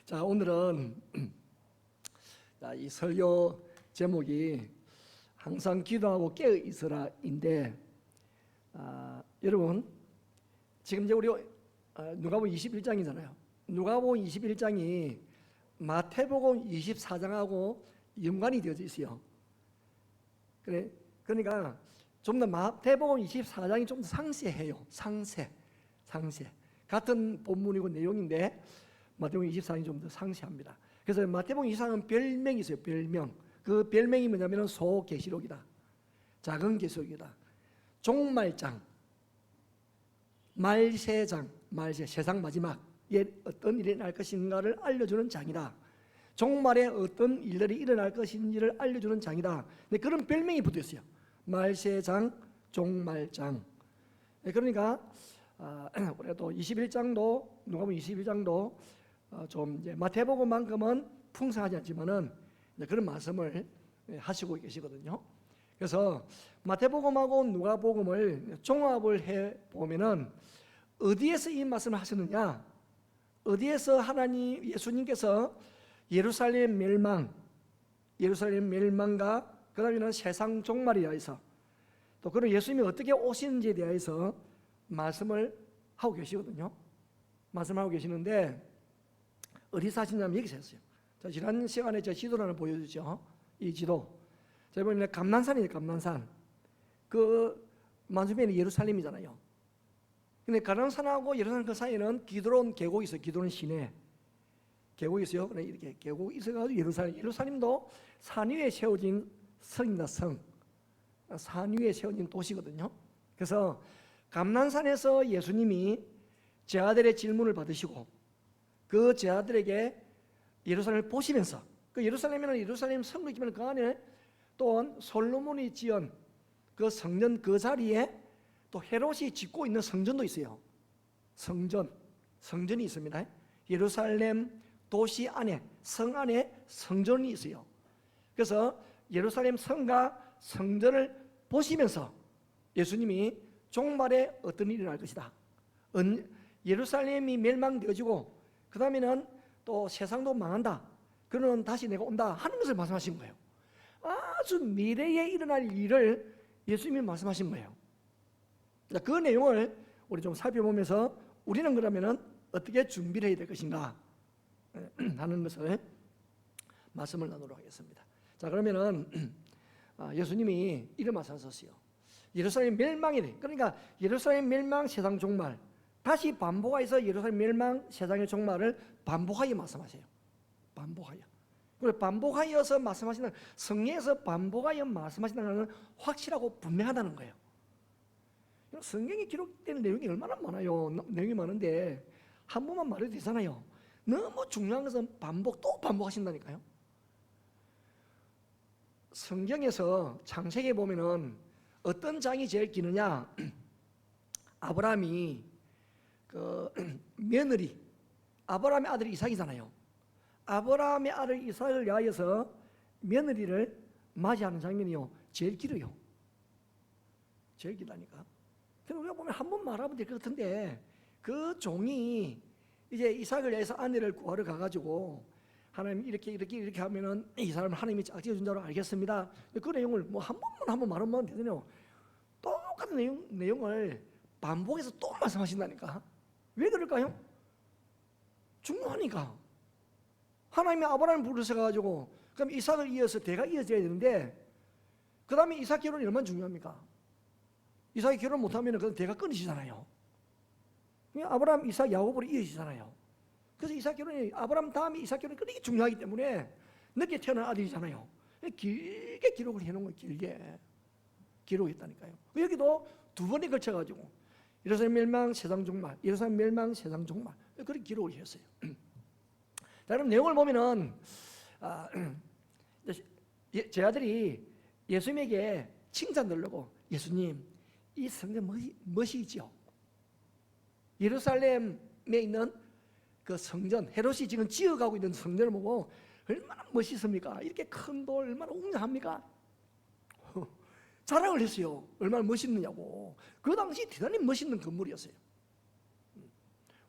자, 오늘은 이 설교 제목이 항상 기도하고 깨어 있으라인데, 여러분 지금 이제 우리 누가복음 21장이잖아요. 누가복음 21장이 마태복음 24장하고 연관이 되어져 있어요. 그러니까 좀 더 마태복음 24장이 좀 더 상세해요. 상세. 같은 본문이고 내용인데 마태복음 24장이 좀 더 상세합니다. 그래서 마태복음 24장은 별명이 있어요. 별명. 그 별명이 뭐냐면 소계시록이다. 작은 계시록이다. 종말장, 말세장, 세상 마지막에 어떤 일이 일어날 것인가를 알려주는 장이다. 종말에 어떤 일들이 일어날 것인지를 알려주는 장이다. 근데 그런 별명이 붙어있어요. 말세장, 종말장. 그러니까 그래도 21장도 누가복음 21장도 좀 이제 마태복음만큼은 풍성하지 않지만은 그런 말씀을 하시고 계시거든요. 그래서 마태복음하고 누가복음을 종합을 해 보면은 어디에서 이 말씀을 하셨느냐? 어디에서 예수님께서 예루살렘 멸망과 그다음에는 세상 종말에 대해서 또 그런 예수님이 어떻게 오시는지에 대해서 말씀을 하고 계시거든요. 말씀하고 계시는데 어디서 하시냐면 여기서 했어요. 자, 지난 시간에 저 지도를 하나 보여주죠. 이 지도. 자, 보면 감난산이에요. 감난산. 그 만주면이 예루살렘이잖아요. 근데 감난산하고 예루살렘 그 사이에는 기드론 계곡이 있어요. 기드론 시내 계곡이 있어요. 이렇게 계곡이 있어가지고 예루살렘도 산 위에 세워진 성입니다. 산 위에 세워진 도시거든요. 그래서 감난산에서 예수님이 제자들의 질문을 받으시고 그 제자들에게 예루살렘을 보시면서 그 예루살렘에는 예루살렘 성도 있지만 그 안에 또 솔로몬이 지은 그 성전 그 자리에 또 헤롯이 짓고 있는 성전도 있어요. 성전이 있습니다. 예루살렘 도시 안에 성 안에 성전이 있어요. 그래서 예루살렘 성과 성전을 보시면서 예수님이 종말에 어떤 일이 일어날 것이다. 예루살렘이 멸망되어지고 그 다음에는 또 세상도 망한다. 그러면 다시 내가 온다 하는 것을 말씀하신 거예요. 아주 미래에 일어날 일을 예수님이 말씀하신 거예요. 그 내용을 우리 좀 살펴보면서 우리는 그러면은 어떻게 준비를 해야 될 것인가 하는 것을 말씀을 나누도록 하겠습니다. 자, 그러면은 예수님이 이런 말씀하셨어요. 예루살렘 멸망이래. 그러니까 예루살렘 멸망 세상 종말 다시 반복해서 예루살렘 멸망 세상의 종말을 반복하여 말씀하세요. 그리고 반복하여서 말씀하시는 성경에서 반복하여 말씀하시는 것은 확실하고 분명하다는 거예요. 성경에 기록된 내용이 얼마나 많아요. 내용이 많은데 한 번만 말해도 되잖아요. 너무 중요한 것은 또 반복하신다니까요. 성경에서 창세기에 보면은 어떤 장이 제일 기느냐? 아브라함이 그 며느리 아브라함의 아들이 이삭이잖아요. 아브라함의 아들 이삭을 위하여서 며느리를 맞이하는 장면이요 제일 길어요. 제일 길다니까. 그래서 우리가 보면 한 번 말하면 될 것 같은데 그 종이 이제 이삭을 위해서 아내를 구하러 가가지고 하나님 이렇게 하면은 이 사람을 하나님이 짝지어 준 자로 알겠습니다. 그 내용을 뭐 한 번 말하면 되거든요. 똑같은 내용을 반복해서 또 말씀하신다니까. 왜 그럴까요? 중요하니까. 하나님이 아브라함을 부르셔가지고 그럼 이삭을 이어서 대가 이어져야 되는데 그 다음에 이삭 결혼이 얼마나 중요합니까? 이삭이 결혼 못하면 그 대가 끊으시잖아요. 아브라함, 이삭, 야곱으로 이어지잖아요. 그래서 이삭 결혼이 아브라함 다음에 이삭 결혼이 그렇게 중요하기 때문에 늦게 태어난 아들이잖아요. 길게 기록을 해놓은 거예요. 길게 기록했다니까요. 여기도 두 번에 걸쳐가지고 예루살렘 멸망 세상 종말, 예루살렘 멸망 세상 종말 그렇게 기록을 했어요. 자, 그럼 내용을 보면은 제자들이 예수님에게 칭찬 들려고 예수님 이 성전 멋이죠. 예루살렘에 있는 그 성전 헤롯이 지금 지어가고 있는 성전을 보고 얼마나 멋있습니까? 이렇게 큰 돌 얼마나 웅장합니까? 자랑을 했어요. 얼마나 멋있느냐고. 그 당시 대단히 멋있는 건물이었어요.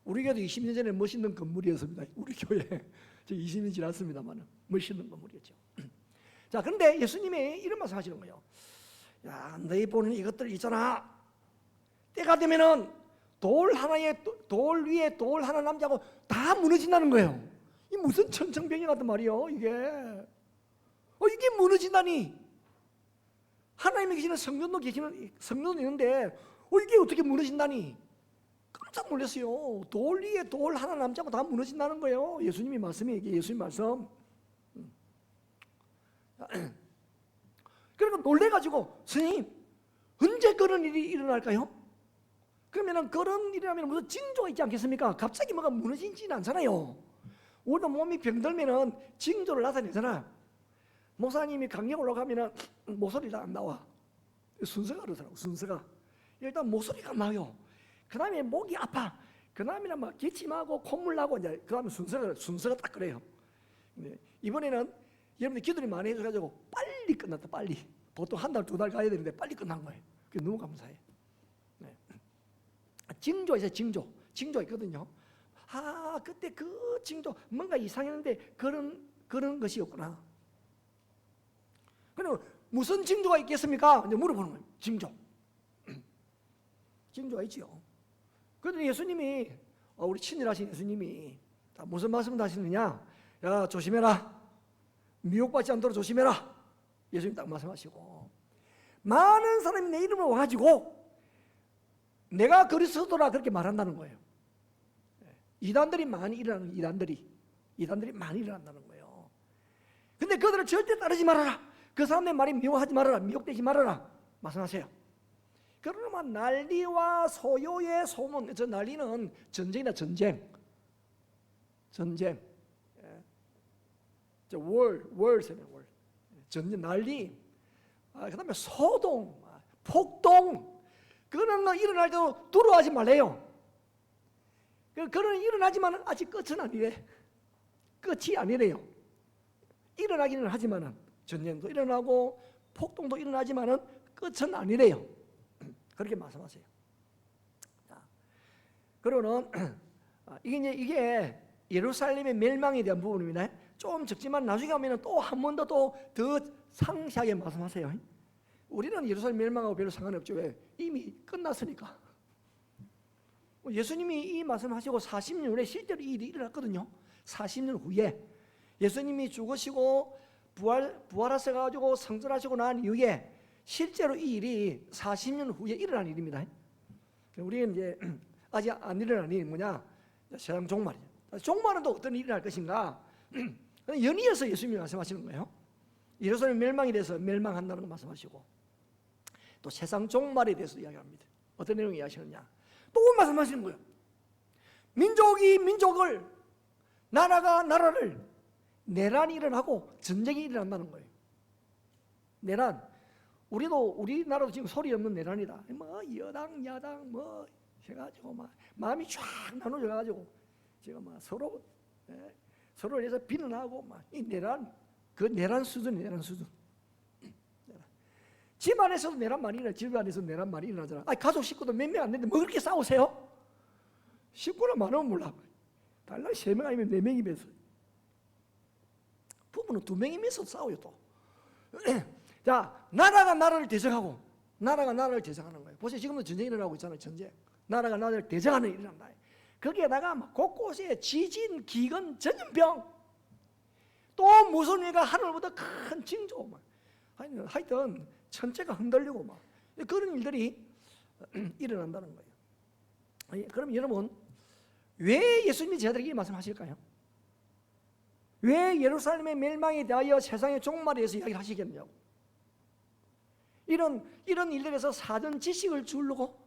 우리 교회도 20년 전에 멋있는 건물이었습니다. 우리 교회. 저 20년 지났습니다만 멋있는 건물이었죠. 자, 그런데 예수님이 이런 말씀 하시는 거예요. 야, 너희 보는 이것들 있잖아. 때가 되면은 돌 위에 돌 하나 남자고 다 무너진다는 거예요. 이 무슨 천청병이 같은 말이요, 이게. 이게 무너진다니. 하나님이 계시는 성전도 있는데, 이게 어떻게 무너진다니. 깜짝 놀랐어요. 돌 위에 돌 하나 남자고 다 무너진다는 거예요. 예수님이 말씀이 이게 예수님 말씀. 그러니까 놀래가지고, 스님, 언제 그런 일이 일어날까요? 그러면은 그런 일이 하면 무슨 징조가 있지 않겠습니까? 갑자기 뭐가 무너지지는 않잖아요. 우리도 몸이 병들면은 징조를 나타내잖아. 목사님이 강력 올라가면은 목소리가 안 나와. 순서가 그러더라고. 순서가 일단 목소리가 나요. 그 다음에 목이 아파. 그 다음에는 막 기침하고 콧물 나고 이제 그 다음에 순서가 딱 그래요. 이번에는 여러분들 기도를 많이 해줘가지고 빨리 끝났다. 빨리. 보통 한 달, 두 달 가야 되는데 빨리 끝난 거예요. 그게 너무 감사해. 징조 있어요. 징조 있거든요. 그때 그 징조 뭔가 이상했는데 그런 것이었구나. 그럼 무슨 징조가 있겠습니까? 이제 물어보는 거예요. 징조가 있죠. 그런데 예수님이 우리 친일하신 예수님이 무슨 말씀을 하시느냐? 야, 조심해라. 미혹받지 않도록 조심해라. 예수님 딱 말씀하시고, 많은 사람이 내 이름을 와가지고 내가 그리스도라 그렇게 말한다는 거예요. 이단들이 많이 일어나는 이단들이 많이 일어난다는 거예요. 근데 그들을 절대 따르지 말아라. 그 사람의 말이 미워하지 말아라. 미혹되지 말아라. 말씀하세요. 그러면 난리와 소요의 소문. 저 난리는 전쟁이다. 전쟁. 저 월세는 월. 전쟁 난리. 그 다음에 소동, 폭동. 그런 거 일어날 때도 두려워하지 말래요. 그런 일어나지만 아직 끝은 아니래. 끝이 아니래요. 일어나기는 하지만은 전쟁도 일어나고 폭동도 일어나지만은 끝은 아니래요. 그렇게 말씀하세요. 자, 그러면 이게 예루살렘의 멸망에 대한 부분입니다. 좀 적지만 나중에 가면은 또 한 번 더 상세하게 말씀하세요. 우리는 예루살렘 멸망하고 별로 상관없죠. 왜? 이미 끝났으니까. 예수님이 이 말씀하시고 40년 후에 실제로 이 일이 일어났거든요. 40년 후에 예수님이 죽으시고 부활하셔가지고 성전하시고 난 이후에 실제로 이 일이 40년 후에 일어난 일입니다. 우리는 이제 아직 안 일어난 일이 뭐냐? 세상 종말이죠. 종말은 또 어떤 일이 일어날 것인가? 연이어서 예수님이 말씀하시는 거예요. 예루살렘 멸망에 대해서 멸망한다는 거 말씀하시고, 또 세상 종말에 대해서 이야기합니다. 어떤 내용을 이야기하시느냐? 또 말씀하시는 거예요. 민족이 민족을, 나라가 나라를, 내란이 일어나고 전쟁이 일어난다는 거예요. 내란. 우리나라도 지금 소리 없는 내란이다. 뭐 여당 야당 뭐 해가지고 막 마음이 쫙 나눠져가지고 지금 막 서로를 해서 비난하고 막 이 내란, 그 내란 수준. 집 안에서도 내란 많이 일어나. 집 안에서 내란 많이 일어나잖아. 가족 식구도 몇 명 안 되는데 뭐 그렇게 싸우세요? 식구는 많으면 몰라. 달랑 3명 아니면 4명이면서. 부부는 2명이면서 싸워요 또. 자, 나라가 나라를 대적하고, 나라가 나라를 대적하는 거예요. 보세요, 지금도 전쟁이 일어나고 있잖아요. 전쟁. 나라가 나라를 대적하는 일이 일어난다. 거기에다가 막 곳곳에 지진, 기근, 전염병, 또 무슨 일가 하늘보다 큰 징조, 하여튼 천체가 흔들리고 막 그런 일들이 일어난다는 거예요. 그럼 여러분, 왜 예수님이 저희들에게 말씀하실까요? 왜 예루살렘의 멸망에 대하여 세상의 종말에 대해서 이야기를 하시겠냐고. 이런 일들에서 사전 지식을 주려고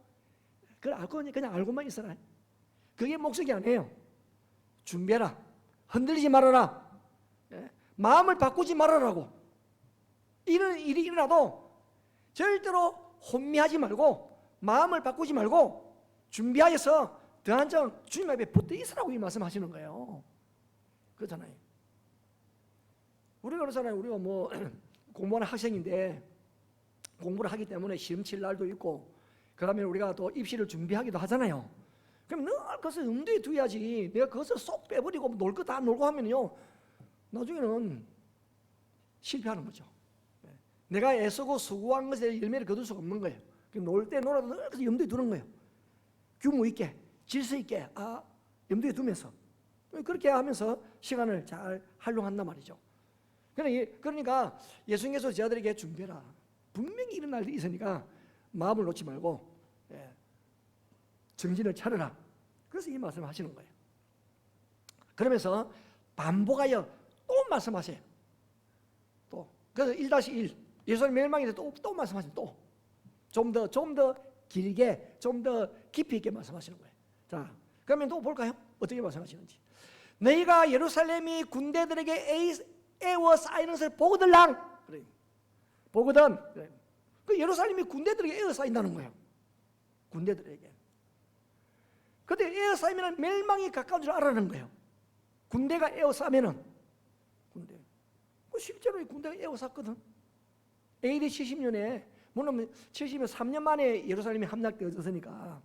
그걸 그냥 알고만 있어라. 그게 목적이 아니에요. 준비해라. 흔들리지 말아라. 마음을 바꾸지 말아라고. 이런 일이 일어나도 절대로 혼미하지 말고 마음을 바꾸지 말고 준비하여서 더한정 주님 앞에 붙어 있으라고 이 말씀하시는 거예요. 그렇잖아요. 우리가 그러잖아요. 우리가 뭐 공부하는 학생인데 공부를 하기 때문에 시험 칠 날도 있고, 그 다음에 우리가 또 입시를 준비하기도 하잖아요. 그럼 늘 그것을 염두에 두어야지. 내가 그것을 쏙 빼버리고 놀 거 다 놀고 하면요, 나중에는 실패하는 거죠. 내가 애쓰고 수고한 것에 열매를 거둘 수가 없는 거예요. 놀 때 놀아도 늘 염두에 두는 거예요. 규모 있게, 질서 있게, 염두에 두면서 그렇게 하면서 시간을 잘 활용한단 말이죠. 그러니까 예수님께서 저들에게 준비해라. 분명히 이런 날이 있으니까 마음을 놓지 말고 정신을 차려라. 그래서 이 말씀을 하시는 거예요. 그러면서 반복하여 또 말씀하세요. 또 그래서 1-1 예수님 멸망에 대해서 또 말씀하시면 또 좀 더 길게, 좀 더 깊이 있게 말씀하시는 거예요. 자, 그러면 또 볼까요? 어떻게 말씀하시는지. 너희가 예루살렘이 군대들에게 에워싸이는 것을 보거들랑, 그래. 보거든. 그래. 그 예루살렘이 군대들에게 에워싸인다는 거예요. 군대들에게. 근데 에워싸이면 멸망이 가까운 줄 알아는 거예요. 군대가 에워싸면은 군대. 실제로 군대가 에워쌌거든. AD 70년에 물론 70년 3년 만에 예루살렘이 함락되었으니까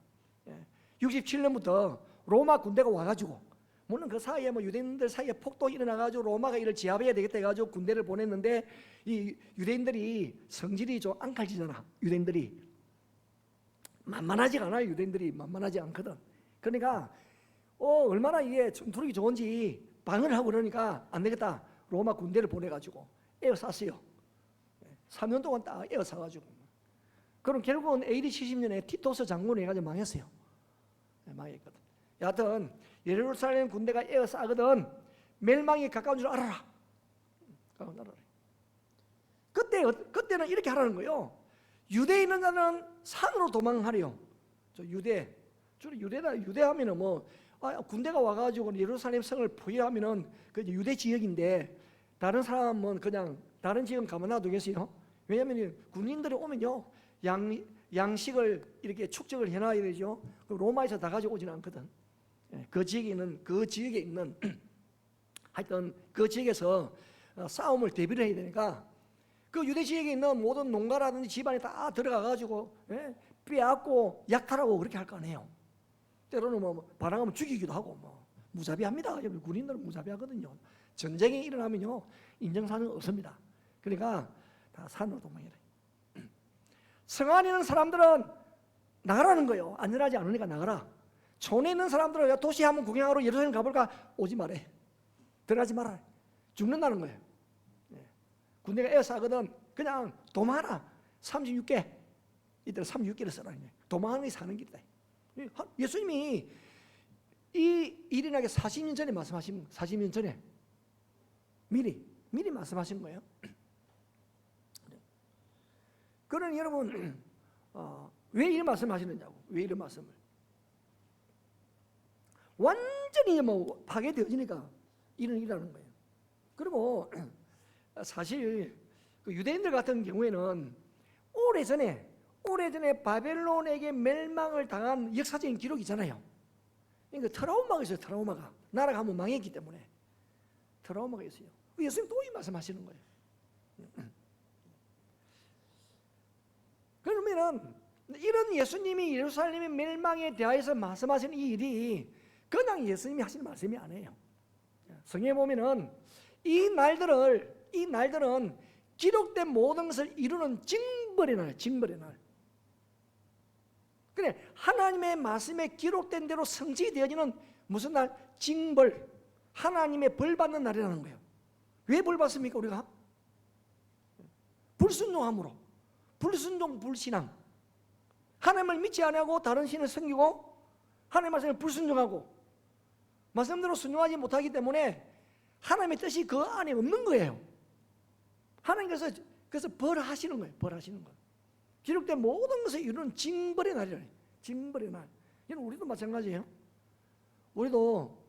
67년부터 로마 군대가 와가지고, 물론 그 사이에 유대인들 사이에 폭동이 일어나가지고 로마가 이를 제압해야 되겠다 해가지고 군대를 보냈는데, 이 유대인들이 성질이 좀 앙칼지잖아. 유대인들이 만만하지가 않아요. 유대인들이 만만하지 않거든. 그러니까 얼마나 이게 전투력이 좋은지 방어를 하고 그러니까 안 되겠다. 로마 군대를 보내가지고 에워쌌어요. 3년 동안 딱 에워싸가지고. 그럼 결국은 AD 70년에 티토스 장군이 해가지고 망했어요. 망했거든. 여하튼 예루살렘 군대가 에워싸거든. 멸망이 가까운 줄 알아라. 그때는 이렇게 하라는 거예요. 유대에 있는 자는 산으로 도망하래요. 주로 유대하면은 군대가 와가지고 예루살렘 성을 포위하면은 그 유대 지역인데, 다른 사람은 그냥 다른 지역은 가만 놔두겠어요. 왜냐하면 군인들이 오면요, 양식을 이렇게 축적을 해놔야 되죠. 로마에서 다 가져오지는 않거든. 그 지역에 있는 하여튼 그 지역에서 싸움을 대비를 해야 되니까, 그 유대 지역에 있는 모든 농가라든지 집안에 다 들어가가지고 빼앗고 약탈하고 그렇게 할 거 아니에요. 때로는 반항하면 죽이기도 하고 무자비합니다. 군인들은 무자비하거든요. 전쟁이 일어나면요, 인정사정 없습니다. 그러니까 다 산으로 도망해라. 성 안에 있는 사람들은 나가라는 거예요. 안전하지 않으니까 나가라. 촌에 있는 사람들은 도시 한번 구경하러 예루살렘 가볼까? 오지 말해. 들어가지 마라. 죽는다는 거예요. 군대가 에워싸거든. 그냥 도망하라. 36개. 이때는 36개를 써라. 도망하는 게 사는 길이다. 예수님이 이 일어나기 40년 전에 말씀하신, 40년 전에 미리 말씀하신 거예요. 그러니 여러분, 왜 이런 말씀을 하시느냐고. 왜 이런 말씀을. 완전히 파괴되어지니까 일어나는 거예요. 그리고 사실 그 유대인들 같은 경우에는 오래전에 바벨론에게 멸망을 당한 역사적인 기록이 있잖아요. 그러니까 트라우마가 있어요. 트라우마가. 나라가 한번 망했기 때문에 트라우마가 있어요. 예수님 또 이 말씀하시는 거예요. 그러면은 이런 예수님이 예루살렘의 멸망에 대하여서 말씀하시는 이 일이 그냥 예수님이 하시는 말씀이 아니에요. 성경에 보면은 이 날들은 기록된 모든 것을 이루는 징벌의 날, 징벌의 날. 그래, 하나님의 말씀에 기록된 대로 성취되어지는 무슨 날? 징벌. 하나님의 벌 받는 날이라는 거예요. 왜 벌 받습니까, 우리가? 불순종함으로. 불순종, 불신앙. 하나님을 믿지 않고 다른 신을 섬기고 하나님의 말씀에 불순종하고 말씀대로 순종하지 못하기 때문에 하나님의 뜻이 그 안에 없는 거예요. 하나님께서 그래서 벌하시는 거예요. 벌하시는 거예요. 기록된 모든 것을 이루는 징벌의 날이래요. 징벌의 날. 이건 우리도 마찬가지예요. 우리도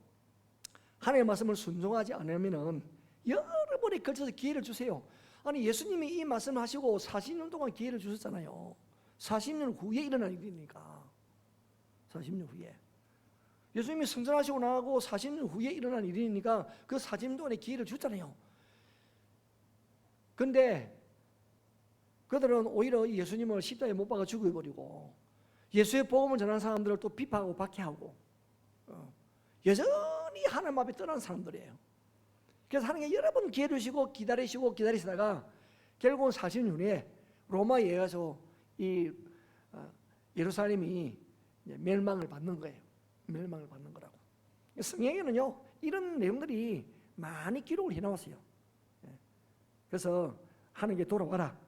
하나님의 말씀을 순종하지 않으면은 여러 번에 걸쳐서 기회를 주세요. 아니 예수님이 이 말씀을 하시고 40년 동안 기회를 주셨잖아요. 40년 후에 일어날 일이니까. 40년 후에. 예수님이 승천하시고 나가고 40년 후에 일어난 일이니까 그 40년 동안의 기회를 줬잖아요. 근데 그들은 오히려 예수님을 십자가에 못 박아 죽여버리고 예수의 복음을 전하는 사람들을 또 비판하고 박해하고 여전히 하나님 앞에 떠난 사람들이에요. 그래서 하나님께 여러 번 기회를 주시고 기다리시다가 결국은 40년 후에 로마에 의해서 이 예루살렘이 멸망을 받는 거예요. 멸망을 받는 거라고. 성경에는요 이런 내용들이 많이 기록을 해놓았어요. 그래서 하나님께 돌아와라.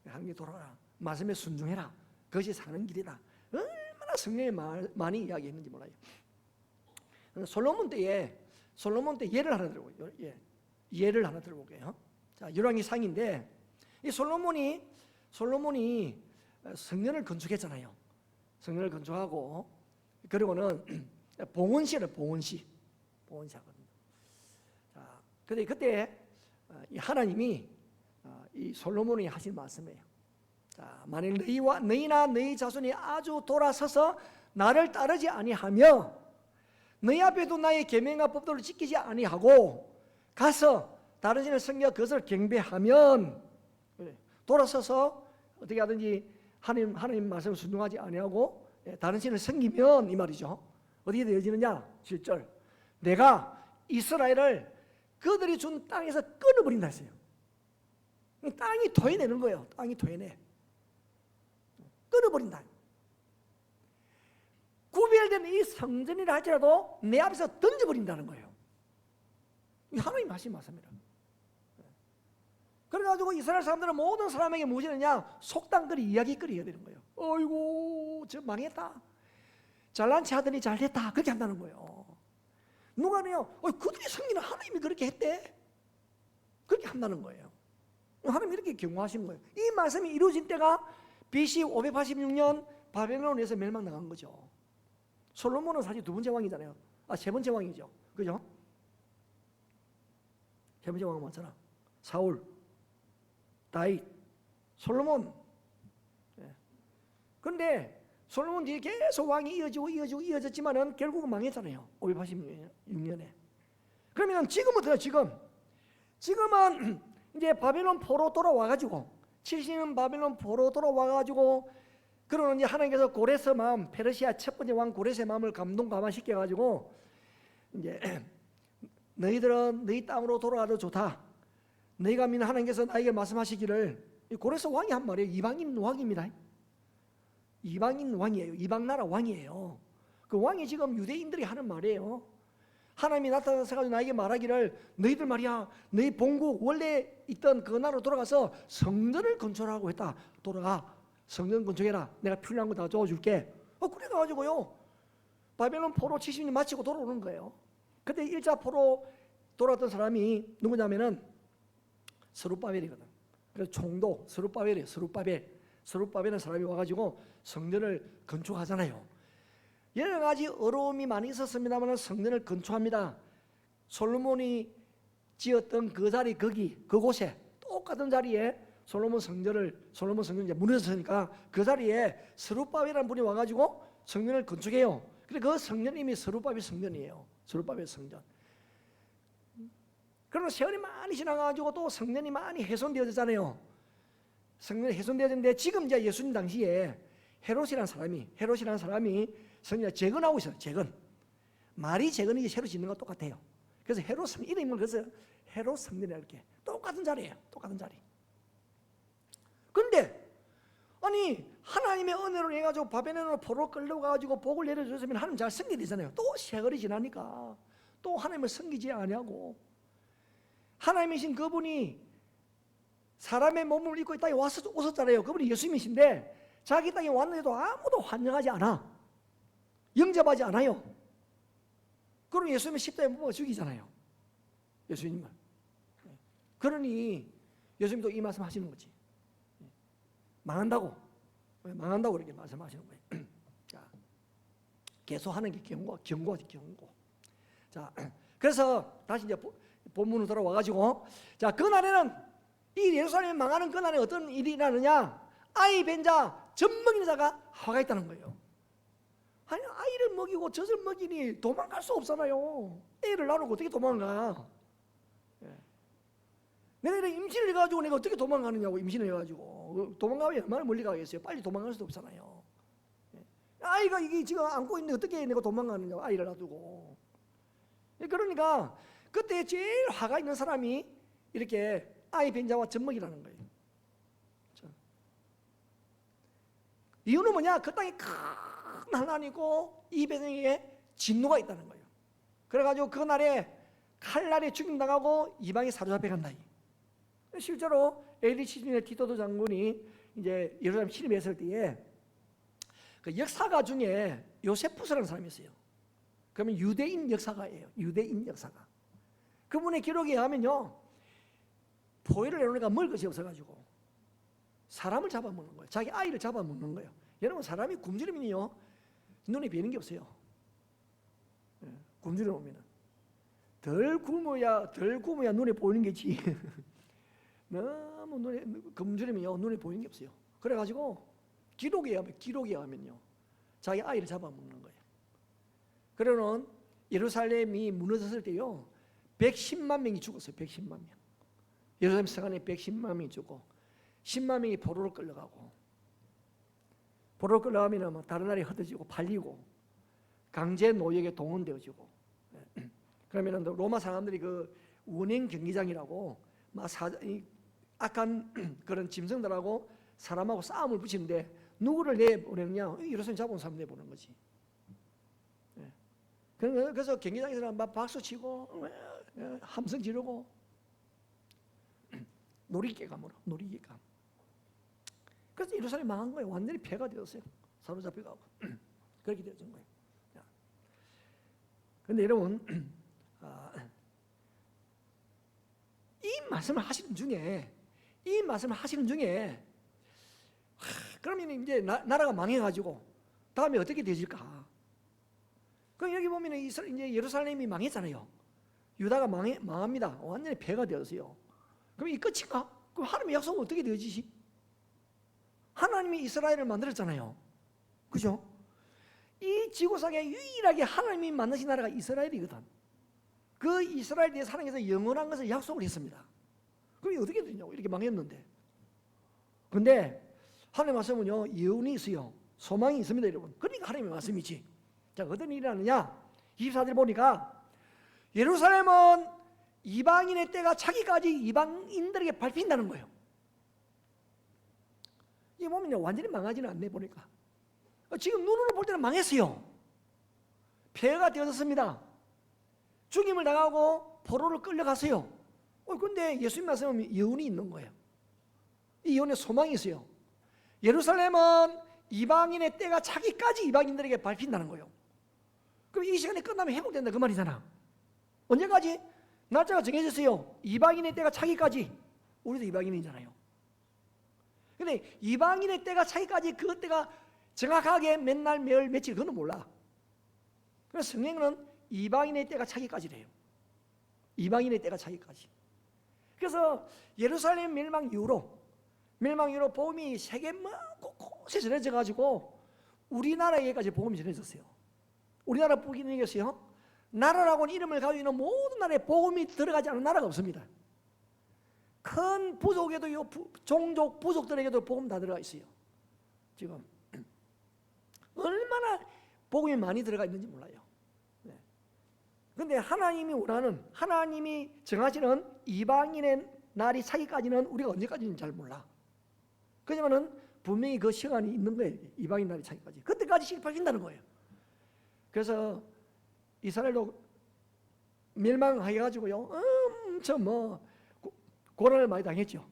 하나님께 돌아와라. 말씀에 순종해라. 그것이 사는 길이다. 얼마나 성경에 많이 이야기했는지 몰라요. 솔로몬 때 예를 하나 들어볼게요. 예를 하나 들어볼게요. 자, 열왕기상인데 이 솔로몬이 성전을 건축했잖아요. 성전을 건축하고 그리고는 봉헌시를 봉헌시 하거든요. 자, 근데 그때 하나님이 이 솔로몬이 하신 말씀이에요. 자, 만일 너희나 너희 자손이 아주 돌아서서 나를 따르지 아니하며 너희 앞에도 나의 계명과 법도를 지키지 아니하고 가서 다른 신을 섬겨 그것을 경배하면 돌아서서 어떻게 하든지 하나님 말씀을 순종하지 아니하고 다른 신을 섬기면 이 말이죠. 어디에 되어지느냐? 7절 내가 이스라엘을 그들이 준 땅에서 끊어버린다 했어요. 땅이 토해내는 거예요. 땅이 토해내. 끊어버린다. 구별된 이 성전이라 할지라도 내 앞에서 던져버린다는 거예요. 하나님 하신 말씀입니다. 그래가지고 이스라엘 사람들은 모든 사람에게 무엇이 되느냐? 속담거리, 이야기거리 해야 되는 거예요. 어이구, 저 망했다. 잘난 체 하더니 잘됐다. 그렇게 한다는 거예요. 누가는요, 그들이 섬기는 하나님이 그렇게 했대. 그렇게 한다는 거예요. 하나님이 이렇게 경고하신 거예요. 이 말씀이 이루어진 때가 BC 586년 바벨론에서 멸망당한 거죠. 솔로몬은 사실 두 번째 왕이잖아요. 세 번째 왕이죠. 그죠? 세 번째 왕은 맞잖아. 사울, 다윗, 솔로몬. 그런데 솔로몬 뒤에 계속 왕이 이어졌지만은 결국은 망했잖아요. 586년에. 그러면 지금은 어때요? 지금은 이제 바벨론 포로 돌아와가지고 70년 바벨론 포로 돌아와가지고 그러는 이제 하나님께서 고레스 마음, 페르시아 첫 번째 왕 고레스의 마음을 감동감화시켜가지고 이제 너희들은 너희 땅으로 돌아가도 좋다. 너희가 믿는 하나님께서 나에게 말씀하시기를, 고레스 왕이 한 말이에요. 이방인 왕입니다. 이방인 왕이에요. 이방 나라 왕이에요. 그 왕이 지금 유대인들이 하는 말이에요. 하나님이 나타나서 나에게 말하기를 너희들 말이야 너희 본국 원래 있던 그 나라로 돌아가서 성전을 건축하라고 했다. 돌아가 성전 건축해라. 내가 필요한 거 다 도와줄게. 그래가지고요 바벨론 포로 70년 마치고 돌아오는 거예요. 그때 1차 포로 돌아왔던 사람이 누구냐면은 스룹바벨이거든. 그래서 총독 스룹바벨이에요. 스룹바벨은 사람이 와가지고 성전을 건축하잖아요. 여러 가지 어려움이 많이 있었습니다만 성전을 건축합니다. 솔로몬이 지었던 그 자리 그곳에 똑같은 자리에 솔로몬 성전이 무너졌으니까 그 자리에 스룹바벨이라는 분이 와가지고 성전을 건축해요. 근데 그 성전이 이미 스룹바벨 성전이에요. 스룹바벨 성전. 그러면 세월이 많이 지나가지고 또 성전이 많이 훼손되어졌잖아요. 성전이 훼손되어졌는데 지금 이제 예수님 당시에 헤롯이라는 사람이 성전을 재건하고 있어요. 말이 재건이 새로 짓는 거 똑같아요. 그래서 헤롯 성 이름을 그래서 헤롯 성전이라고 이렇게 똑같은 자리예요. 똑같은 자리. 그런데 아니 하나님의 은혜로 해가지고 바벨론으로 포로 끌려가지고 복을 내려줬으면 하나님 잘 섬기게 되잖아요. 또 세월이 지나니까 또 하나님을 섬기지 아니하고 하나님이신 그분이 사람의 몸을 입고 이 땅에 오셨잖아요. 그분이 예수님이신데 자기 땅에 왔는데도 아무도 환영하지 않아. 영접하지 않아요. 그럼 예수님은 십자가에 못 박아 죽이잖아요. 예수님을. 그러니 예수님도 이 말씀 하시는 거지. 망한다고 이렇게 말씀하시는 거예요. 자, 계속하는 게 경고지. 자, 그래서 다시 이제 본문으로 돌아와가지고 자, 그날에는 이 예루살렘이 망하는 그날에 어떤 일이 일어나느냐? 아이 뵌 자, 젖먹이는 자가 화가 있다는 거예요. 아니 아이를 먹이고 젖을 먹이니 도망갈 수 없잖아요. 애를 낳고 어떻게 도망가? 내가 이렇게 임신을 해가지고 내가 어떻게 도망가느냐고. 임신을 해가지고 도망가면 얼마나 멀리 가겠어요. 빨리 도망갈 수도 없잖아요. 아이가 이게 지금 안고 있는데 어떻게 내가 도망가느냐고, 아이를 놔두고. 그러니까 그때 제일 화가 있는 사람이 이렇게 아이 변자와 젖먹이라는 거예요. 이유는 뭐냐? 그 땅에 큰 하나님이고 이 백성에게 진노가 있다는 거예요. 그래가지고 그날에 칼날에 죽임당하고 이방에 사로잡혀 간다. 실제로 AD 70년에 티토도 장군이 이제 예루살렘 침입했을 때에 그 역사가 중에 요세푸스라는 사람이 있어요. 그러면 유대인 역사가예요. 유대인 역사가. 그분의 기록에 의하면요, 포위를 내놓으니까 먹을 것이 없어가지고 사람을 잡아먹는 거예요. 자기 아이를 잡아먹는 거예요. 여러분, 사람이 굶주리면요 눈에 뵈는 게 없어요. 굶주려 오면은 덜 굶어야 눈에 보이는 게지. 너무 눈에 굶주리면요 눈에 보이는 게 없어요. 그래가지고 기록에 의하면요 자기 아이를 잡아먹는 거예요. 그러는 예루살렘이 무너졌을 때요 110만 명이 죽었어요. 110만 명. 예루살렘 성안에 110만 명이 죽고 10만 명이 포로로 끌려가고, 포로로 끌려가면 다른 나라에 흩어지고 팔리고 강제 노역에 동원되어지고, 그러면 로마 사람들이 그 운행 경기장이라고 막 악한 그런 짐승들하고 사람하고 싸움을 붙이는데 누구를 내보내느냐? 예루살렘 잡아온 사람 내보는 거지. 그래서 경기장에서는 막 박수 치고 함성 지르고 놀이개감으로, 놀이개감. 그래서 예루살렘 망한 거예요. 완전히 폐가 되었어요. 사로잡혀가고 그렇게 되어진 거예요. 그런데 여러분, 이 말씀을 하시는 중에 그러면 이제 나라가 망해가지고 다음에 어떻게 되질까? 그럼 여기 보면 이제 예루살렘이 망했잖아요. 유다가 망합니다. 완전히 폐가 되었어요. 그럼 이 끝인가? 그럼 하나님의 약속은 어떻게 되어지지? 하나님이 이스라엘을 만들었잖아요. 그죠? 이 지구상에 유일하게 하나님이 만드신 나라가 이스라엘이거든. 그 이스라엘 대해 하나님께서 영원한 것을 약속을 했습니다. 그럼 어떻게 되냐고, 이렇게 망했는데. 근데 하나님의 말씀은요 예언이 있어요. 소망이 있습니다, 여러분. 그러니까 하나님의 말씀이지. 자, 어떤 일이 나느냐? 24절 보니까 예루살렘은 이방인의 때가 차기까지 이방인들에게 밟힌다는 거예요. 이 보면요 완전히 망하지는 않네 보니까. 지금 눈으로 볼 때는 망했어요. 폐해가 되어졌습니다. 죽임을 당하고 포로를 끌려갔어요. 그런데 예수님 말씀은 예언이 있는 거예요. 이 예언에 소망이 있어요. 예루살렘은 이방인의 때가 차기까지 이방인들에게 밟힌다는 거예요. 그럼 이 시간이 끝나면 회복된다 그 말이잖아. 언제까지? 날짜가 정해졌어요. 이방인의 때가 차기까지. 우리도 이방인이잖아요. 근데 이방인의 때가 차기까지, 그 때가 정확하게 몇 날, 몇 며칠, 그건 몰라. 그래서 성경은 이방인의 때가 차기까지래요. 이방인의 때가 차기까지. 그래서 예루살렘 멸망 이후로 복음이 세계 곳곳에 전해져 가지고 우리나라에까지 복음이 전해졌어요. 우리나라 복음이겠어요. 나라라고는 이름을 가지고 있는 모든 나라에 복음이 들어가지 않은 나라가 없습니다. 큰 부족에도 종족 부족들에게도 복음 다 들어가 있어요. 지금 얼마나 복음이 많이 들어가 있는지 몰라요. 그런데 하나님이 원하는, 하나님이 정하시는 이방인의 날이 차기까지는 우리가 언제까지는 잘 몰라. 그렇지만은 분명히 그 시간이 있는 거예요. 이방인 날이 차기까지. 그때까지 시기 밝힌다는 거예요. 그래서 이스라엘도 멸망해가지고요 엄청 고난을 많이 당했죠.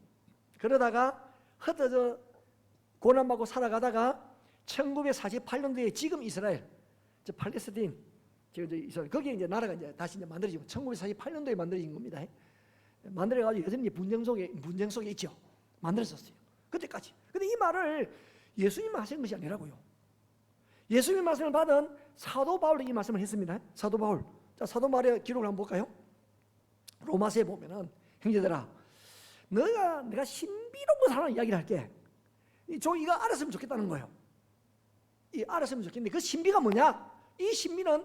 그러다가 흩어져 고난받고 살아가다가 1948년도에 지금 이스라엘, 팔레스타인, 지금 이스라엘, 거기에 이제 나라가 이제 다시 만들어지고 1948년도에 만들어진 겁니다. 만들어가지고 여전히 분쟁 속에 있죠. 만들어졌어요. 그때까지. 근데 이 말을 예수님 하신 것이 아니라고요. 예수님 말씀을 받은 사도 바울이 이 말씀을 했습니다. 사도 바울. 자, 사도 바울의 기록을 한번 볼까요? 로마서에 보면은, 형제들아, 내가 신비로운 거 하나 이야기를 할게. 이거 알았으면 좋겠다는 거예요. 이 알았으면 좋겠는데 그 신비가 뭐냐? 이 신비는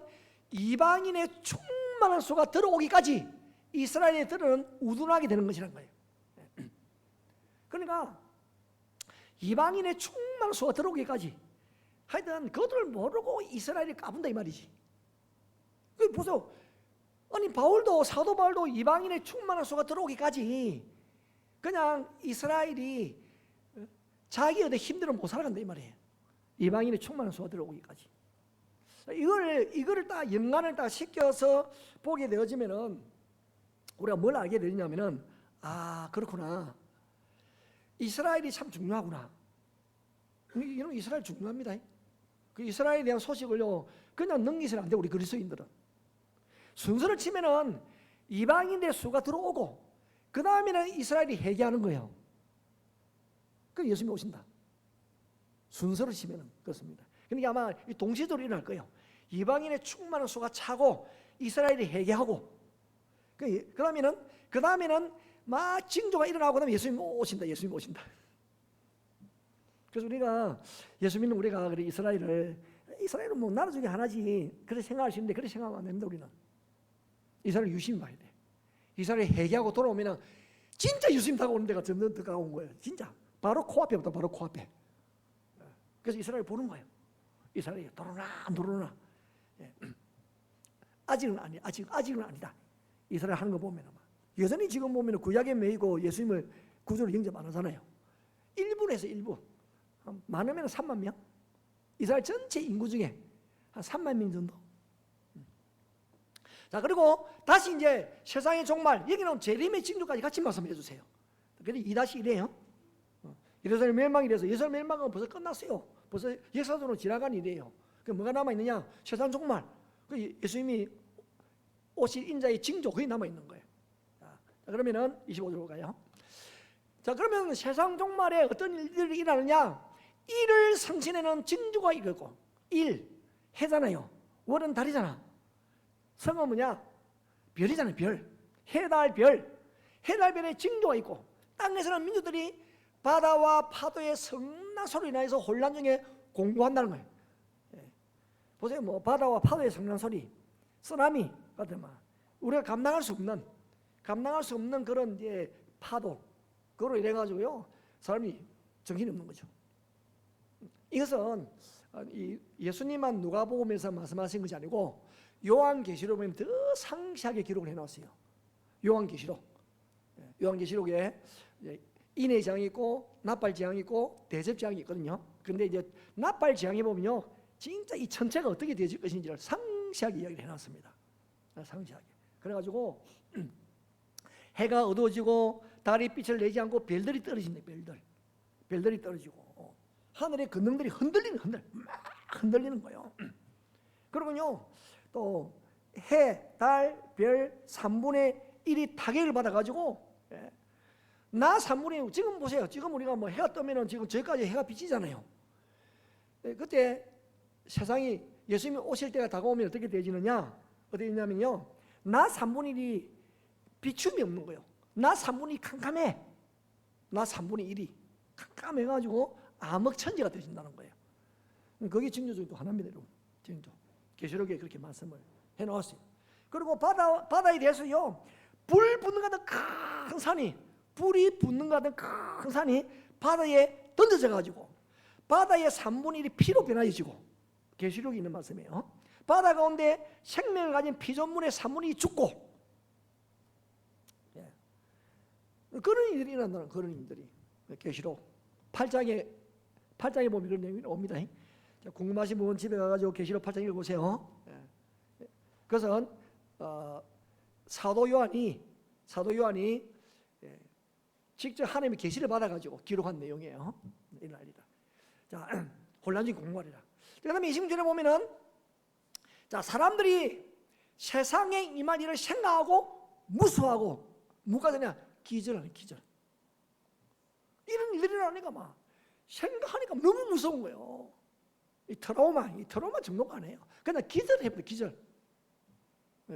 이방인의 충만한 수가 들어오기까지 이스라엘의 들은 우둔하게 되는 것이라는 거예요. 그러니까 이방인의 충만한 수가 들어오기까지 하여튼 그들을 모르고 이스라엘이 까분다 이 말이지. 그 보세요. 아니 바울도 사도 바울도 이방인의 충만한 수가 들어오기까지 그냥 이스라엘이 자기 어디 힘들어 못 살아간다 이 말이에요. 이방인의 충만한 수가 들어오기까지. 이거를 딱 연관을 딱 시켜서 보게 되어지면은 우리가 뭘 알게 되냐면은 아 그렇구나. 이스라엘이 참 중요하구나. 여러분 이스라엘 중요합니다. 그 이스라엘에 대한 소식을요 그냥 넘기서는 안 돼. 우리 그리스도인들은 순서를 치면은 이방인의 수가 들어오고 그 다음에는 이스라엘이 회개하는 거예요. 그 예수님이 오신다. 순서를 치면은 그렇습니다. 그러니까 아마 동시적으로 일어날 거예요. 이방인의 충만한 수가 차고 이스라엘이 회개하고 그러면은 그 다음에는 막 징조가 일어나고 그다음에 예수님 오신다. 예수님 오신다. 그래서 우리가 예수 믿는 우리가 그래 이스라엘은 뭐 나라 중에 하나지 그렇게 생각할 수 있는데 그렇게 생각하면 안 됩니다. 우리는 이스라엘 유심히 봐야 돼. 이스라엘 회개하고 돌아오면은 진짜 예수님 다가오는 데가 점점 더 가까운 거예요. 진짜 바로 코앞에부터 바로 코앞에. 그래서 이스라엘 보는 거예요. 이스라엘이 돌아오나. 아직은 아니다. 이스라엘 하는 거 보면 여전히 지금 보면 구약에 매이고 예수님을 구주로 영접 안 하잖아요. 1분에서 1분 많으면 3만 명. 이스라엘 전체 인구 중에 한 3만 명 정도. 자 그리고 다시 이제 세상의 종말 여기는 재림의 징조까지 같이 말씀해 주세요. 그래서 2-1이에요. 예루살렘 멸망이라서 예루살렘 멸망은 벌써 끝났어요. 벌써 역사적으로 지나간 일이에요. 그 뭐가 남아 있느냐? 세상 종말. 그 예수님이 오실 인자의 징조 그게 남아 있는 거예요. 자 그러면은 25절로 가요. 자 그러면 세상 종말에 어떤 일들이 일어나느냐? 일을 성신에는 징조가 있고 일 해잖아요. 월은 달이잖아. 성은 뭐냐? 별이잖아요. 별. 해달별의 징조가 있고 땅에서는 민족들이 바다와 파도의 성난 소리로 인해서 혼란 중에 공고한다는 거예요. 보세요. 뭐 바다와 파도의 성난 소리, 쓰나미 같은 말, 우리가 감당할 수 없는 그런 이제 파도, 그로 인해 가지고요 사람이 정신이 없는 거죠. 이것은 예수님만 누가복음에서 말씀하신 것이 아니고 요한계시록 보면 더 상세하게 기록을 해놨어요. 요한계시록에 인의 재앙이 있고 나팔 재앙이 있고 대접 재앙이 있거든요. 그런데 이제 나팔 재앙에 보면요 진짜 이 전체가 어떻게 되어질 것인지를 상세하게 이야기를 해놨습니다. 상세하게. 그래가지고 해가 어두워지고 달이 빛을 내지 않고 별들이 떨어진다. 별들이 떨어지고 하늘의 근능들이 막 흔들리는 거예요. 그러군요. 또 해, 달, 별 3분의 1이 타격을 받아가지고 나 3분의 1 지금 보세요. 지금 우리가 뭐 해가 뜨면은 지금 저기까지 해가 비치잖아요. 그때 세상이 예수님이 오실 때가 다가오면 어떻게 되어지느냐? 어떻게 되냐면요. 나 3분의 1이 비춤이 없는 거예요. 나 3분의 1이 캄캄해. 나 3분의 1이 캄캄해가지고 암흑천지가 되어진다는 거예요. 그게 징조 중에 또 하나입니다. 징조. 계시록에 그렇게 말씀을 해놓았어요. 그리고 바다에 대해서요. 불이 붙는 것 같은 큰 산이 바다에 던져져 가지고 바다의 3분의 1이 피로 변화해지고 계시록에 있는 말씀이에요. 바다 가운데 생명을 가진 피조물의 3분의 1이 죽고 그런 일들이 일어난다는 그런 일들이 계시록 8장에 보면 그런 내용이 옵니다. 궁금하신 분은 집에 가가지고 계시록 8장 읽어보세요. 그것은 사도 요한이 직접 하나님의 계시를 받아가지고 기록한 내용이에요. 일날이다. 자, 혼란 중인 공부하리라. 그다음에 26절에 보면은 자 사람들이 세상에 임할 일을 생각하고 무수하고 뭐가 되냐? 기절하는 기절. 이런 일들이 일어나니까 막 생각하니까 너무 무서운 거예요. 이 트라우마 정도가 아니에요. 그냥 기절해버려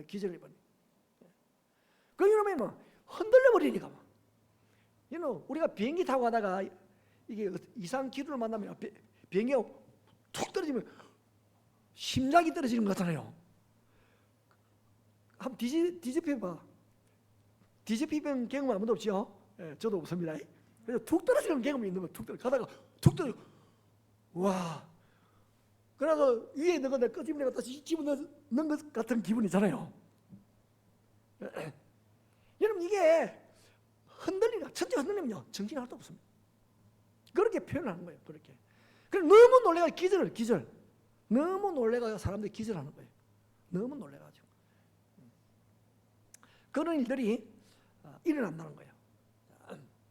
기절해버려. 그러면 뭐 흔들려버리니까 막. 우리가 비행기 타고 가다가 이게 이상 기류를 만나면 비행기가 툭 떨어지면 심장이 떨어지는 것 같잖아요. 한번 뒤집혀봐. 뒤집히는 경험 아무도 없죠? 저도 없습니다. 그래서 툭 떨어지는 경험이 있는 거예요. 가다가 툭 떨어지고 와 그래서 위에 있는 건데 끄집어내고 다시 집어넣는 것 같은 기분이잖아요. 여러분 이게 흔들리가 천재 흔들리면요 정신이 하나도 없습니다. 그렇게 표현하는 거예요. 그렇게. 그래서 너무 놀래가 기절. 너무 놀래가 사람들이 기절하는 거예요. 너무 놀래가지고 그런 일들이 일어난다는 거예요.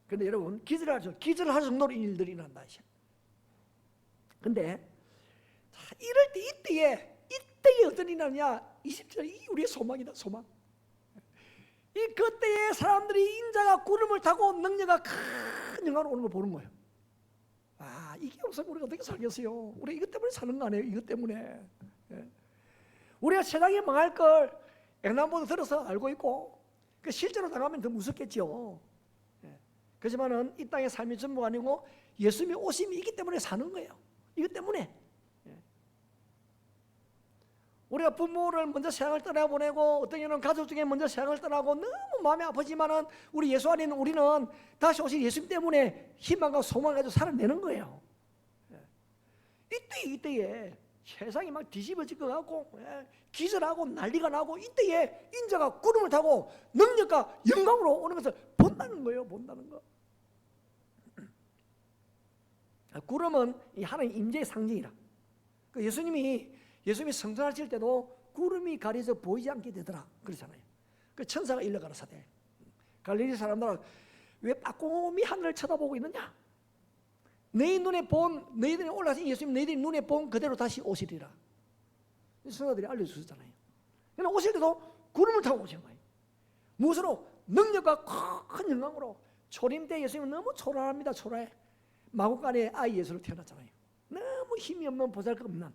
그런데 여러분 기절하죠. 기절할 정도로 일들이 일어난다. 근데 이럴 때 이때에 어떤 일이 나느냐 20절 이 우리의 소망이다. 소망. 이 그때에 사람들이 인자가 구름을 타고 능력가 큰 영광으로 오는 걸 보는 거예요. 이게 없으면 우리가 어떻게 살겠어요? 우리 이것 때문에 사는 거 아니에요? 이것 때문에. 우리가 세상이 망할 걸 앵남보도 들어서 알고 있고 그 실제로 당하면 더 무섭겠죠. 그렇지만은 이 땅의 삶이 전부가 아니고 예수님이 오심이 있기 때문에 사는 거예요. 이것 때문에. 우리가 부모를 먼저 세상을 떠나보내고 어떤 경우는 가족 중에 먼저 세상을 떠나고 너무 마음이 아프지만은 우리 예수 안에 있는 우리는 다시 오실 예수님 때문에 희망과 소망을 가지고 살아내는 거예요. 이때에 세상이 막 뒤집어질 것 같고 기절하고 난리가 나고 이때에 인자가 구름을 타고 능력과 영광으로 오는 것을 본다는 거예요. 본다는 거. 구름은 하나님 임재의 상징이라. 예수님이 성전하실 때도 구름이 가려져 보이지 않게 되더라 그러잖아요. 그 천사가 일러 가라사대 갈릴리 사람들은 왜 빠꼼히 하늘을 쳐다보고 있느냐? 너희들이 올라가신 예수님 너희들이 눈에 본 그대로 다시 오시리라. 성도들이 알려주셨잖아요. 그러나 오실 때도 구름을 타고 오신 거예요. 무엇으로? 능력과 큰 영광으로. 초림 때 예수님은 너무 초라합니다. 초라해. 마구간에 아이 예수로 태어났잖아요. 너무 힘이 없는 보잘것없는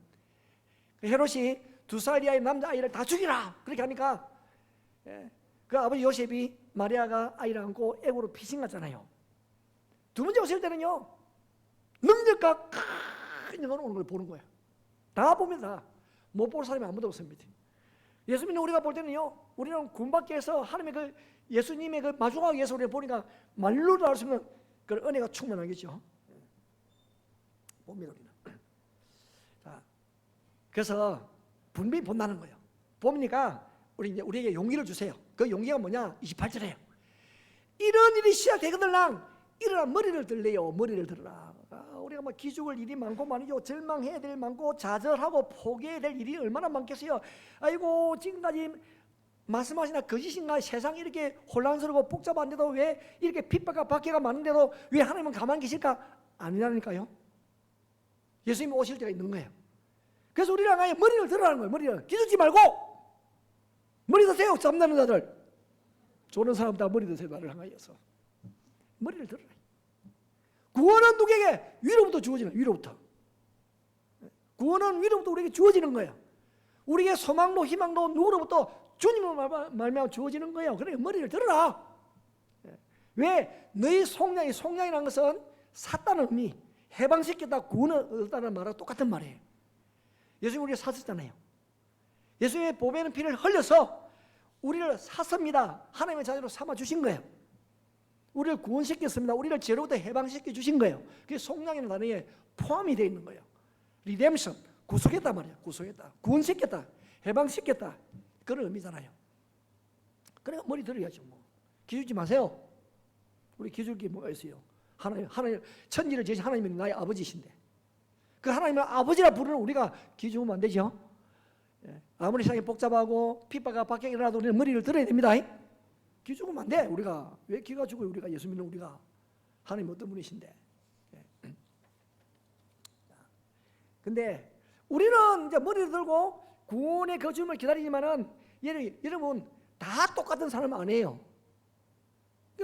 헤롯이 2살 이하의 남자아이를 다 죽이라 그렇게 하니까 그 아버지 요셉이 마리아가 아이를 안고 애고로 피신갔잖아요. 두 번째 오실 때는요 능력과 큰 영광으로 오는 걸 보는 거예요. 다 봅니다. 못 볼 사람이 아무도 없습니다. 예수님은 우리가 볼 때는요 우리는 군밖에서 하나님의 그 예수님의 그 마주하기 위해서 우리가 보니까 말로도 알 수 없는 그 은혜가 충만하겠죠. 봅니다 우리는. 그래서 분명히 본다는 거예요. 보니까 우리에게 용기를 주세요. 그 용기가 뭐냐? 28절에요. 이런 일이 시작되거들랑 일어나 머리를 들래요. 머리를 들어라. 우리가 막 기죽을 일이 많고 말이죠. 절망해야 될 많고 좌절하고 포기해야 될 일이 얼마나 많겠어요. 아이고 지금까지 말씀하시나 거짓인가? 세상이 이렇게 혼란스럽고 복잡한데도 왜 이렇게 핍박과 박해가 많은데도 왜 하나님은 가만히 계실까? 아니라니까요. 예수님이 오실 때가 있는 거예요. 그래서 우리랑 아예 머리를 들으라는 거예요. 머리를 기죽지 말고 머리 드세요. 잠자는 자들 조는 사람 다 머리 드세요. 나를 향하여서 머리를 들으라. 구원은 누구에게? 위로부터 주어지는 위로부터. 구원은 위로부터 우리에게 주어지는 거예요. 우리의 소망도 희망도 누구로부터? 주님으로 말미암아 주어지는 거예요. 그러니까 머리를 들어라. 왜? 너희 속량이라는 것은 샀다는 의미, 해방시켰다, 구원을 얻었다는 말하고 똑같은 말이에요. 예수님이 우리를 사셨잖아요. 예수님의 보배는 피를 흘려서 우리를 샀습니다. 하나님의 자녀로 삼아주신 거예요. 우리를 구원시켰습니다. 우리를 죄로부터 해방시켜 주신 거예요. 그게 속량이라는 단어에 포함이 되어 있는 거예요. 리뎀션, 구속했단 말이에요. 구속했다, 구원시켰다, 해방시켰다, 그런 의미잖아요. 그러니까 머리 들어야죠. 뭐 기죽지 마세요. 우리 기죽을 게 뭐가 있어요? 하나님 천지를 지으신 하나님이 나의 아버지신데 그 하나님을 아버지라 부르는 우리가 기죽으면 안 되죠. 아무리 세상이 복잡하고 핍박과 박해가 일어나도 우리는 머리를 들어야 됩니다. 기죽으면 안 돼. 우리가 왜 기가 죽어요? 우리가 예수 믿는 우리가 하나님 어떤 분이신데. 근데 우리는 이제 머리를 들고 구원의 거주임을 기다리지만은 여러분 다 똑같은 사람 아니에요.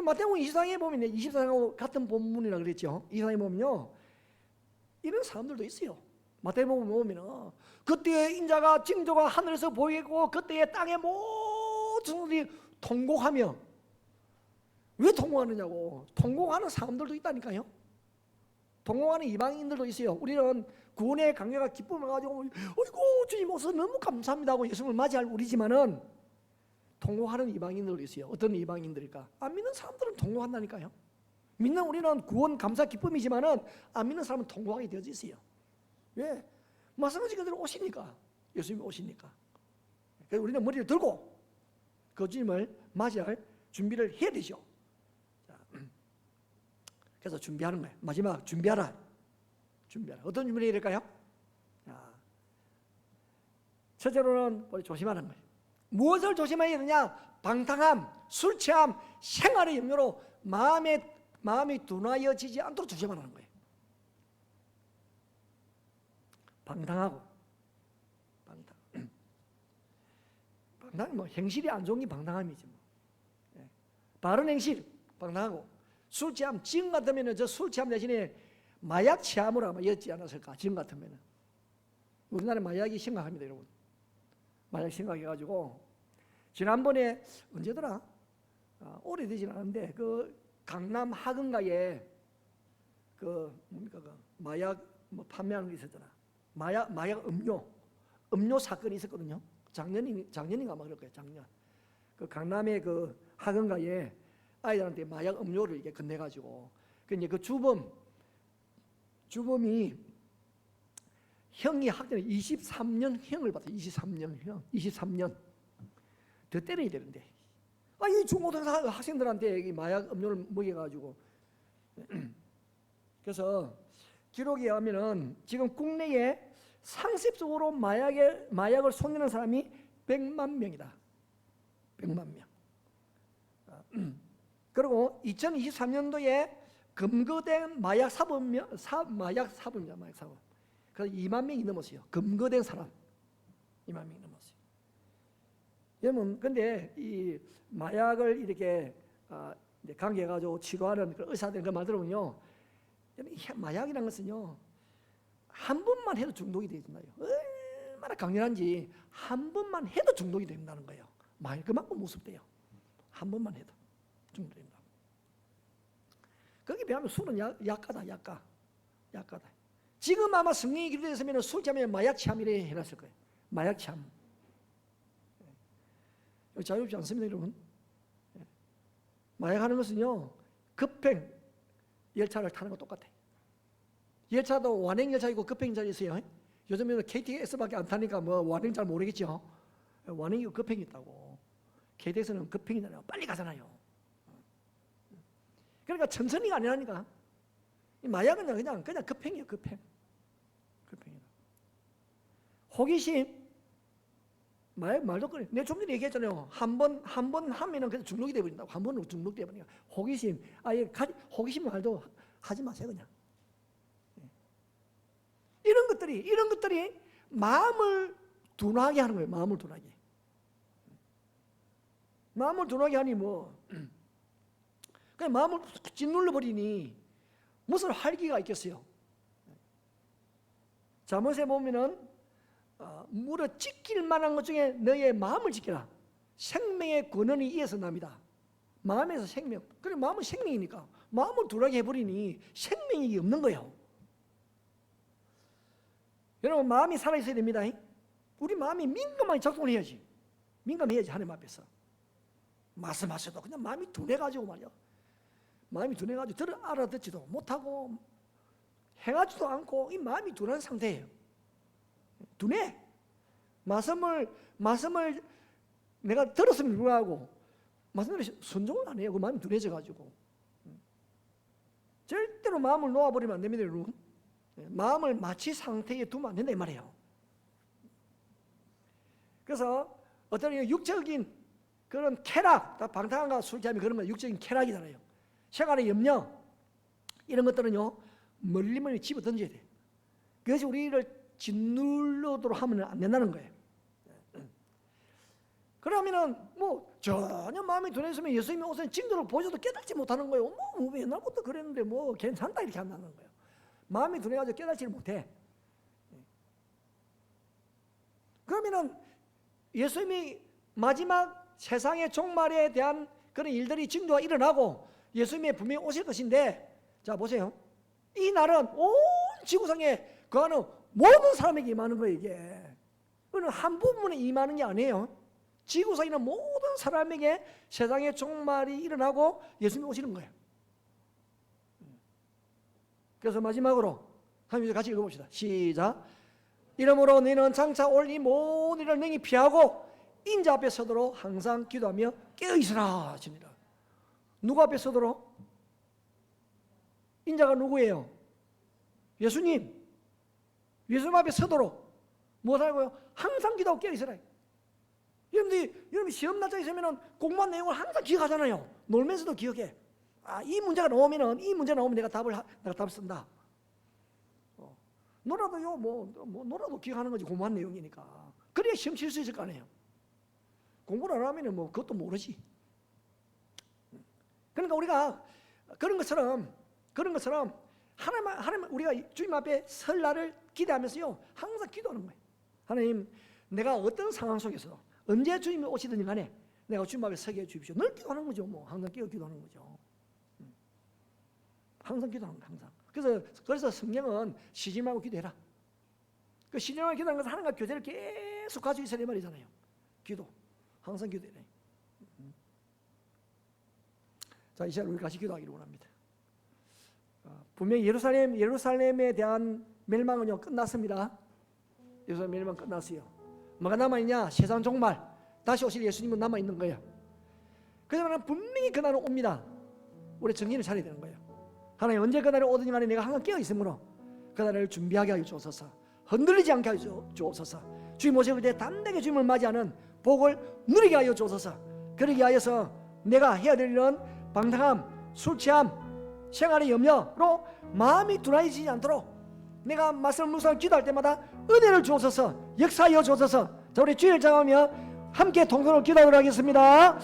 마태복음 24장에 보면 24장하고 같은 본문이라 그랬죠. 24장에 보면요 이런 사람들도 있어요. 마태복음 보면 그때의 인자가 징조가 하늘에서 보이고 그때의 땅의 모든 사람들이 통곡하며 왜 통곡하느냐고. 통곡하는 사람들도 있다니까요. 통곡하는 이방인들도 있어요. 우리는 구원의 강력한 기쁨을 가지고 어이구 주님 오셔서 너무 감사합니다 하고 예수님을 맞이할 우리지만은 통곡하는 이방인들도 있어요. 어떤 이방인들일까? 안 믿는 사람들은 통곡한다니까요. 믿는 우리는 구원 감사 기쁨이지만은 안 믿는 사람은 통곡하게 되어져 있어요. 왜? 마찬가지 그대로 오시니까, 예수님이 오시니까. 그래서 우리는 머리를 들고 그 주님을 맞이할 준비를 해야 되죠. 자, 그래서 준비하는 거예요. 마지막 준비하라. 어떤 준비를 해야 될까요? 자, 첫째로는 우리 조심하는 거예요. 무엇을 조심해야 되느냐? 방탕함, 술 취함, 생활의 염려로 마음이 둔하여지지 않도록 조심하는 거예요. 방탕하고, 방탕 뭐 행실이 안 좋은 게 방탕함이지 뭐. 예. 바른 행실 방탕하고, 술 취함, 지금 같으면은 저 술 취함 대신에 마약 취함으로 아마 였지 않았을까? 지금 같으면은. 우리나라 마약이 심각합니다, 여러분. 마약 심각해가지고 지난번에 언제더라? 오래되진 않은데 그 강남 하근가에 그 뭡니까 그 마약 뭐 판매하는 게 있었잖아. 마약 음료 사건이 있었거든요. 작년인가 아마 그럴 거예요. 작년. 그 강남의 그 하근가에 아이들한테 마약 음료를 이렇게 건네가지고 그 이제 그 주범이 형이 학교에 23년 형을 받아. 23년 더 때려야 되는데 이 중고등학생 학생들한테 이 마약 음료를 먹여가지고 그래서 기록에 의하면은 지금 국내에 상습적으로 마약을 손대는 사람이 100만 명이다. 100만 명. 그리고 2023년도에 검거된 마약 사범이야. 그래서 2만 명이 넘었어요. 검거된 사람 2만 명이 넘었어요. 여러분, 근데 이 마약을 이렇게 강제해가지고 치료하는 그 의사들 그 말 들어보면요, 마약이라는 것은요 한 번만 해도 중독이 된다요. 얼마나 강렬한지 한 번만 해도 중독이 된다는 거예요. 마약 그만큼 무섭대요. 한 번만 해도 중독된다. 거기 비하면 술은 약가다. 지금 아마 성경이 기록되었으면 술 취하면 마약 취함이래 해놨을 거예요. 마약 취함. 자유롭지 않습니다, 여러분. 마약하는 것은요 급행 열차를 타는 거 똑같아요. 열차도 완행 열차 있고 급행 열차 있어요. 요즘에는 KTX밖에 안 타니까 뭐 완행 잘 모르겠죠. 완행이고 급행이 있다고. KTX는 급행이잖아요. 빨리 가잖아요. 그러니까 천천히가 아니라니까. 마약은 그냥 급행이에요. 급행이다. 호기심, 마약 말도 그래. 내가 좀 전에 얘기했잖아요. 한 번 하면은 그냥 중독이 되어버린다고. 한 번으로 중독돼 버리니까. 호기심, 호기심 말도 하지 마세요, 그냥. 이런 것들이 마음을 둔하게 하는 거예요. 마음을 둔하게 하니 뭐. 그냥 마음을 짓눌러 버리니 무슨 활기가 있겠어요. 잠언에 보면은 물어 지킬 만한 것 중에 너의 마음을 지켜라. 생명의 근원이 이에서 납니다. 마음에서 생명. 그래 마음은 생명이니까 마음을 둔하게 해버리니 생명이 없는 거예요. 여러분 마음이 살아있어야 됩니다. 우리 마음이 민감하게 작동을 해야지. 민감해야지 하나님 앞에서. 말씀하셔도 그냥 마음이 둔해가지고 말이야. 마음이 둔해가지고 알아듣지도 못하고 행하지도 않고 이 마음이 둔한 상태예요. 둔해. 말씀을 내가 들었으면 불구하고 말씀대로 순종을 안 해요. 그 마음이 둔해져가지고. 절대로 마음을 놓아버리면 안 됩니다, 여러분. 마음을 마취 상태에 두면 안 된다 이 말이에요. 그래서 어떤 육적인 그런 쾌락, 방탕함과 술취함이 그런 건 육적인 쾌락이잖아요. 생활의 염려 이런 것들은요 멀리 집어 던져야 돼. 그것이 우리를 짓눌러도록 하면 안 된다는 거예요. 그러면은 뭐 전혀 마음이 둔했으면 예수님이 오셔서 징조를 보여줘도 깨닫지 못하는 거예요. 뭐 옛날부터 그랬는데 뭐 괜찮다 이렇게 한다는 거예요. 마음이 둔해가지고 깨닫지를 못해. 그러면은 예수님이 마지막 세상의 종말에 대한 그런 일들이 징조가 일어나고 예수님이 분명히 오실 것인데, 자 보세요. 이 날은 온 지구상에 거하는 모든 사람에게 임하는 거예요. 이게 그건 한 부분에 임하는 게 아니에요. 지구상에 있는 모든 사람에게 세상의 종말이 일어나고 예수님이 오시는 거예요. 그래서 마지막으로 한번 같이 읽어봅시다. 시작. 이러므로 너희는 장차 올 이 모든 일을 능히 피하고 인자 앞에 서도록 항상 기도하며 깨어있으라 하시니라. 누구 앞에 서도록? 인자가 누구예요? 예수님. 예수님 앞에 서도록 무엇하고요? 항상 기도하고 깨어있으라. 여러분이 시험 날짜 있으면 공부한 내용을 항상 기억하잖아요. 놀면서도 기억해. 이 문제가 나오면 내가 답을 쓴다. 놀아도요, 놀아도 기억하는 거지. 공부한 내용이니까. 그래야 시험 칠 수 있을 거 아니에요. 공부를 안 하면 그것도 모르지. 그러니까 우리가 그런 것처럼 하나님 우리가 주님 앞에 설 날을 기대하면서요, 항상 기도하는 거예요. 하나님, 내가 어떤 상황 속에서 언제 주님이 오시든지 간에 내가 주님 앞에 서게 해주십시오. 늘 기도하는 거죠. 항상 기도하는 거죠. 항상 기도하는 거예요. 항상. 그래서 성경은 쉬지 말고 기도해라. 그 쉬지 말고 기도하는 것은 하나님과 교제를 계속 가지고 있으라 이 말이잖아요. 기도. 항상 기도해라. 자, 이 시간 우리 같이 기도하기를 원합니다. 분명히 예루살렘에 대한 멸망은요 끝났습니다. 예루살렘 멸망 끝났어요. 뭐가 남아있냐? 세상 종말 다시 오실 예수님은 남아있는 거예요. 그러면 분명히 그날은 옵니다. 우리 정신을 차려야 되는 거예요. 하나님 언제 그날이 오든지 간에 내가 항상 깨어있으므로 그날을 준비하게 하여 주옵소서. 흔들리지 않게 하여 주옵소서. 주님 오실 때 담대하게 주님을 맞이하는 복을 누리게 하여 주옵소서. 그러기 위하여서 내가 해야 될 일은 방탕함, 술취함, 생활의 염려로 마음이 둔해지지 않도록 내가 말씀을 묵상하고 기도할 때마다 은혜를 주옵소서. 역사하여 주옵소서. 자, 우리 주의를 장하며 함께 동성으로 기도하도록 하겠습니다.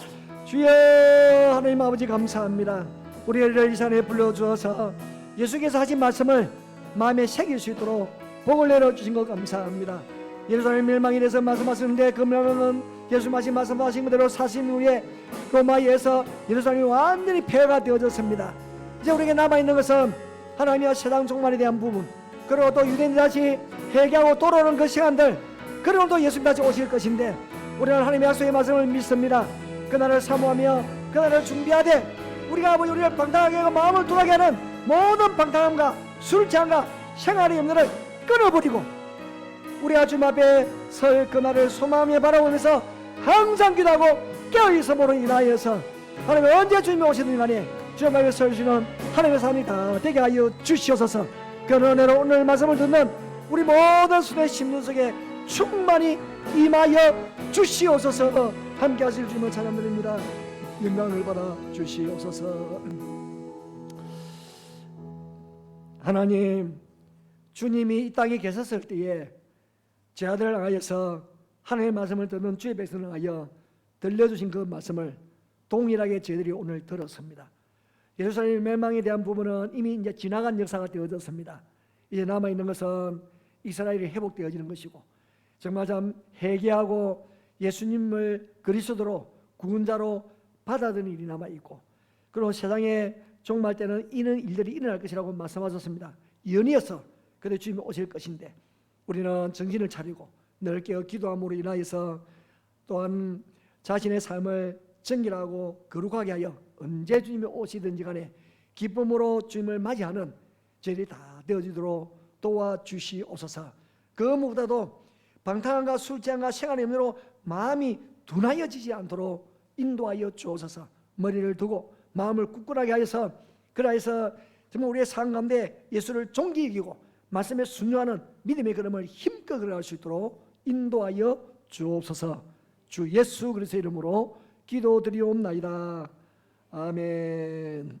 주여, 하나님 아버지 감사합니다. 우리를 이 산에 불러주어서 예수께서 하신 말씀을 마음에 새길 수 있도록 복을 내려주신 것 감사합니다. 예루살렘 멸망에 대해서 말씀하시는데 그 멸망은 예수 말씀하신 그대로 40일 후에 로마에서 예루살렘이 완전히 폐허가 되어졌습니다. 이제 우리에게 남아있는 것은 하나님의 세상 종말에 대한 부분, 그리고 또 유대인들 다시 회개하고 돌아오는 그 시간들, 그리고 또 예수님 다시 오실 것인데 우리는 하나님의 약속의 말씀을 믿습니다. 그날을 사모하며 그날을 준비하되 우리가 아버지 우리를 방탕하게 하고 마음을 둔하게 하는 모든 방탕함과 술취함과 생활의 염려를 끊어버리고 우리가 주님 앞에 설 그날을 소망하며 바라보면서 항상 기도하고 깨어있음으로 인하여서 하나님 언제 주님이 오시든 간에 주님 앞에 서시는 하나님의 삶이 다 되게 하여 주시옵소서. 그 은혜로 오늘 말씀을 듣는 우리 모든 순의 심령 속에 충만히 임하여 주시옵소서. 함께 하실 주님을 찬양드립니다. 영광을 받아 주시옵소서. 하나님, 주님이 이 땅에 계셨을 때에 제 아들을 향하여서 하나님의 말씀을 듣는 주의 백성을 향하여 들려주신 그 말씀을 동일하게 저희들이 오늘 들었습니다. 예루살렘 멸망에 대한 부분은 이미 이제 지나간 역사가 되어졌습니다. 이제 남아있는 것은 이스라엘이 회복되어지는 것이고 정말 참 회개하고 예수님을 그리스도로 구원자로 받아들이는 일이 남아있고 그리고 세상의 종말 때는 이런 일들이 일어날 것이라고 말씀하셨습니다. 연이어서 그때 주님이 오실 것인데 우리는 정신을 차리고 늘 깨어 기도함으로 인하여서 또한 자신의 삶을 정결하고 거룩하게 하여 언제 주님이 오시든지 간에 기쁨으로 주님을 맞이하는 저희들이 다 되어지도록 도와주시옵소서. 그 무엇보다도 방탕함과 술취함과 생활의 염려로 마음이 둔하여지지 않도록 인도하여 주옵소서. 머리를 두고 마음을 굳건하게 하여서 그래서 정말 우리의 삶 가운데 예수를 존귀히 여기고 말씀에 순종하는 믿음의 걸음을 힘껏 걸어갈 수 있도록 인도하여 주옵소서. 주 예수 그리스도의 이름으로 기도드리옵나이다. 아멘.